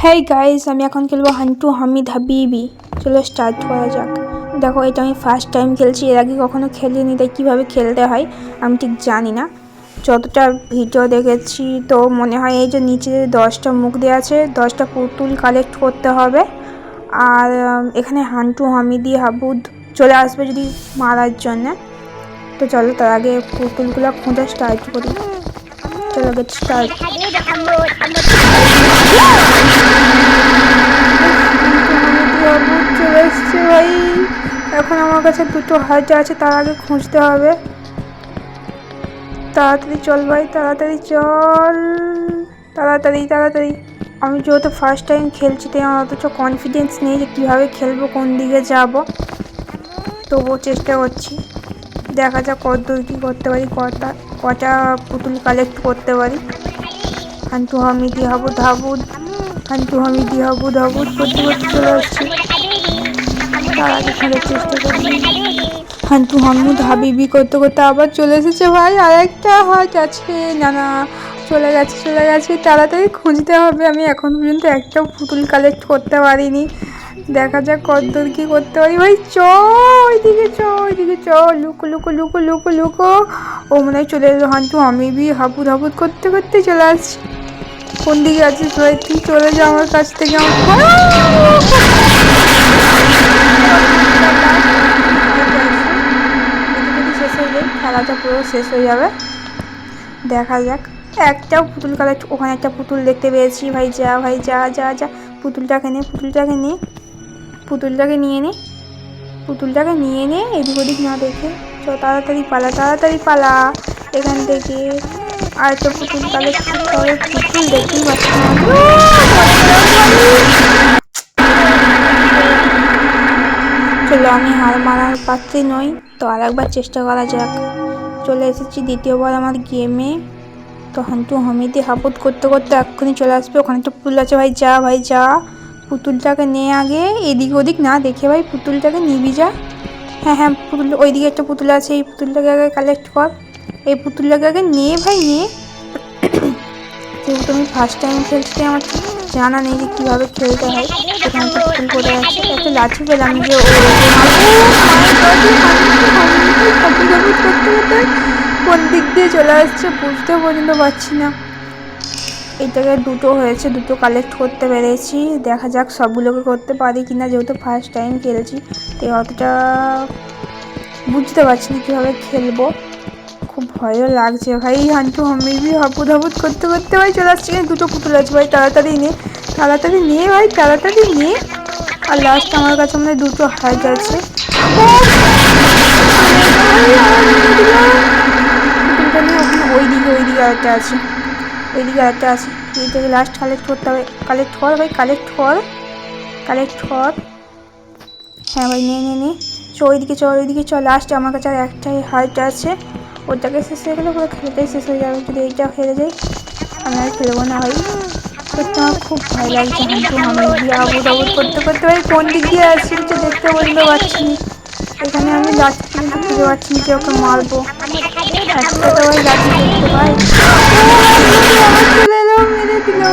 Hey guys, আমি এখন খেলবো হান্টু হামিদ হাবিবি। চলো স্টার্ট করা যাক। দেখো, এটা আমি ফার্স্ট টাইম খেলছি, এর আগে কখনো খেলিনি, তাই কীভাবে খেলতে হয় আমি ঠিক জানি না। যতটা ভিডিও দেখেছি তো মনে হয় এই যে নিচে 10টা মুখ দেওয়া আছে, 10টা পুতুল কালেক্ট করতে হবে। আর এখানে হান্টু হামিদি হাবুদ চলে আসবে যদি মারার জন্যে। তো চলো তার আগে পুতুলগুলো খোঁজা স্টার্ট করি। চলো গেট স্টার্ট। চলে এসছে ভাই। এখন আমার কাছে 2টো হার্ট আছে, তার আগে খুঁজতে হবে। তাড়াতাড়ি চল ভাই, তাড়াতাড়ি চল, তাড়াতাড়ি তাড়াতাড়ি। আমি যেহেতু ফার্স্ট টাইম খেলছি তাই আমার অথচ কনফিডেন্স নেই যে কীভাবে খেলবো, কোন দিকে যাব। তবুও চেষ্টা করছি, দেখা যাক কতদূর কী করতে পারি, কটা পুতুল কালেক্ট করতে পারি। হান্টু হামিদি হাবুদ হাবুদ, হান্টু হামিদি হাবুদ হাবুদ করতে করতে চলে আসছি। তার আগে খোঁজার চেষ্টা করি। হান্টু হামিদ হাবিবি করতে করতে আবার চলে এসেছে ভাই। আর একটা হাট আছে, না না, চলে গেছে চলে গেছে। তাড়াতাড়ি খুঁজতে হবে। আমি এখন পর্যন্ত একটাও পুতুল কালেক্ট করতে পারিনি। দেখা যাক কতদূর কী করতে পারি। ভাই চ, ওইদিকে চ, ওইদিকে চ, লুকো লুকো লুকো লুকো লুকো। ও মনে হয় চলে এলো। হান্টু হামিবি হাবুদ হাবুদ করতে করতে চলে আসছি। কোন দিকে আছিস ভাই? তুই চলে যা আমার কাছ থেকে। শেষ হয়ে যায়, খেলাটা পুরো শেষ হয়ে যাবে। দেখা যাক। একটাও পুতুল কালেক্ট, ওখানে একটা পুতুল দেখতে পেয়েছি। ভাই যা, ভাই যা যা যা, পুতুলটাকে নে, পুতুলটাকে নে, পুতুলটাকে নিয়ে নে, পুতুলটাকে নিয়ে নে, এদিক ওদিক না দেখে। চ তাড়াতাড়ি পালা, তাড়াতাড়ি পালা এখান থেকে। আর একটা পুতুল কালেক্ট করতে হবে। পুতুল দেখতেই পাচ্ছি না। চলো, আমি হার মানার পাত্রী নই, তো আর একবার চেষ্টা করা যাক। চলে এসেছি দ্বিতীয়বার আমার গেমে। তো হান্টু হামিদি হাবুদ করতে করতে এক্ষুনি চলে আসবে। ওখানে একটা পুতুল আছে। ভাই যা, ভাই যা, পুতুলটাকে নে আগে, এদিক ওদিক না দেখে ভাই পুতুলটাকে নিবি যা। হ্যাঁ হ্যাঁ, পুতুল ওইদিকে একটা পুতুল আছে, এই পুতুলটাকে আগে কালেক্ট কর। এই পুতুলটাকে আগে নে ভাই নে। যেহেতু আমি ফার্স্ট টাইম খেলছি, আমার ঠিক জানা নেই যে কীভাবে খেলতে হয়। এখানে একটা পুতুল পড়ে আছে, একটা লাঠি পেলাম যে ও কোন দিক দিয়ে চলে আসছে বুঝতে পর্যন্ত পারছি না। এই জায়গায় 2টো হয়েছে, 2টো কালেক্ট করতে পেরেছি। দেখা যাক সবগুলোকে করতে পারি কিনা, যেহেতু ফার্স্ট টাইম খেলছি তাই অতটা বুঝতে পারছি না কীভাবে খেলবো। খুব ভয়ও লাগছে ভাই। হান্টু হামিবি হাবুদ হাবুদ করতে করতে ভাই চলে আসছে। 2টো পুতুল আছে ভাই, তাড়াতাড়ি নে, তাড়াতাড়ি নে ভাই, তাড়াতাড়ি নে। আর লাস্ট আমার কাছে মনে হয় 2টো হার্ট আছে। পুতুলটা নিয়ে ওখানে ওইদিকে আরেকটা আছে, ওইদিকে আরেকটা আছে। এইটাকে লাস্ট কালেক্ট করতে হবে। কালেক্ট কর ভাই, কালেক্ট কর, কালেক্ট কর। হ্যাঁ ভাই, নে নে নে, চ ওইদিকে চ, ওইদিকে চ। লাস্ট আমার কাছে আর একটাই হার্ট আছে, ওটাকে শেষ হয়ে গেলে পুরো খেলাটাই শেষ হয়ে যাবে। যদি এইটা হেরে যাই আমি আর খেলবো না ভাই। সত্যি আমার খুব ভয় লাগছে। হান্টু হামিদি আবুদ আবুদ করতে করতে ভাই কোন দিক দিয়ে আসছি কিছু দেখতে পর্যন্ত পাচ্ছি না। এখানে আমি লাঠি পর্যন্ত খুঁজে পাচ্ছি না যে ওকে মারবো। একটা তো ভাই লাঠি দেখতে পাই। চলে এলো, মেরে দিল।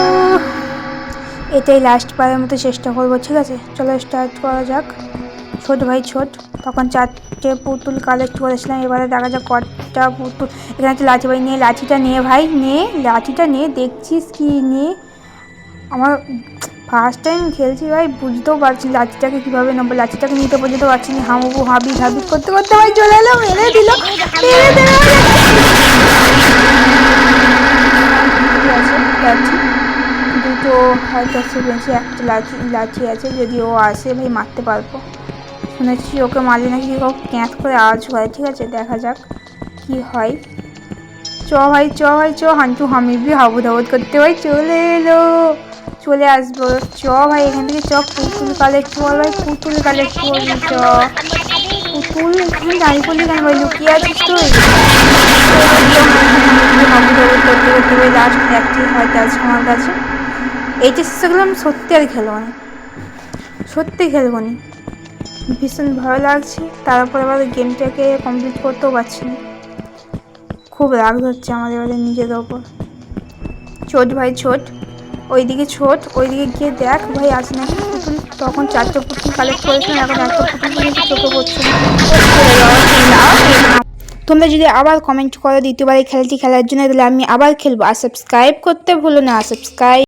এটাই লাস্ট বারের মতো চেষ্টা করবো, ঠিক আছে? চলো স্টার্ট করা যাক। ছোট ভাই ছোট, তখন 4টে পুতুল কালেক্ট করেছিলাম। এবারে দেখা যাক কটা পুতুল। এখানে একটা লাঠি ভাই, নিয়ে লাঠিটা নিয়ে ভাই, নে লাঠিটা নিয়ে, দেখছিস কি নিয়ে। আমার ফার্স্ট টাইম খেলছি ভাই, বুঝতেও পারছি লাঠিটাকে কীভাবে নেবো। লাঠিটাকে নিতে পর্যন্ত পারছি না। হামুবু হাবি হাবি করতে করতে ভাই চলে এলো, মেরে দিল, মেরে দিল। লাঠি 2টো হাইট আছে, বেশি একটা লাঠি আছে। যদি ও আসে ভাই মারতে পারবো। শুনেছি ওকে মারলে নাকি ও ক্যাঁচ করে আওয়াজ হয়। ঠিক আছে, দেখা যাক কি হয়। চ ভাই চ, ভাই চ। হান্টু হামিবি হাবুদ হাবুদ করতে ভাই চলে এলো, চলে আসবো। চ ভাই এখান থেকে চ, পুতুল কালেক্ট কর ভাই, পুতুল কালেক্ট করবি চ। পুতুল এখানে দাঁড়িয়ে পড়লি কেন ভাই? লুকিয়ে আছিস তুই? হাবুদ হাবুদ করতে করতে ভাই লাস্ট একটি হাইট আছে আমার কাছে। এইটা শেষ হলে আমি সত্যি আর খেলবো না, সত্যি খেলবো না। ভীষণ ভয় লাগছে, তারপর আবার গেমটাকে কমপ্লিট করতেও পারছি না। খুব রাগ হচ্ছে আমাদের এবারে নিজেদের ওপর। ছোট ভাই ছোট, ওইদিকে ছোট, ওইদিকে গিয়ে দেখ ভাই আছে নাকি পুতুল। তখন 4টে পুতুল কালেক্ট করেছিলাম, এখন একটা পুতুল পর্যন্ত চোখে পড়ছে না। তোমরা যদি আবার কমেন্ট করো দ্বিতীয়বার এই খেলাটি খেলার জন্য, তাহলে আমি আবার খেলবো। আর সাবস্ক্রাইব করতে ভুলো না, সাবস্ক্রাইব।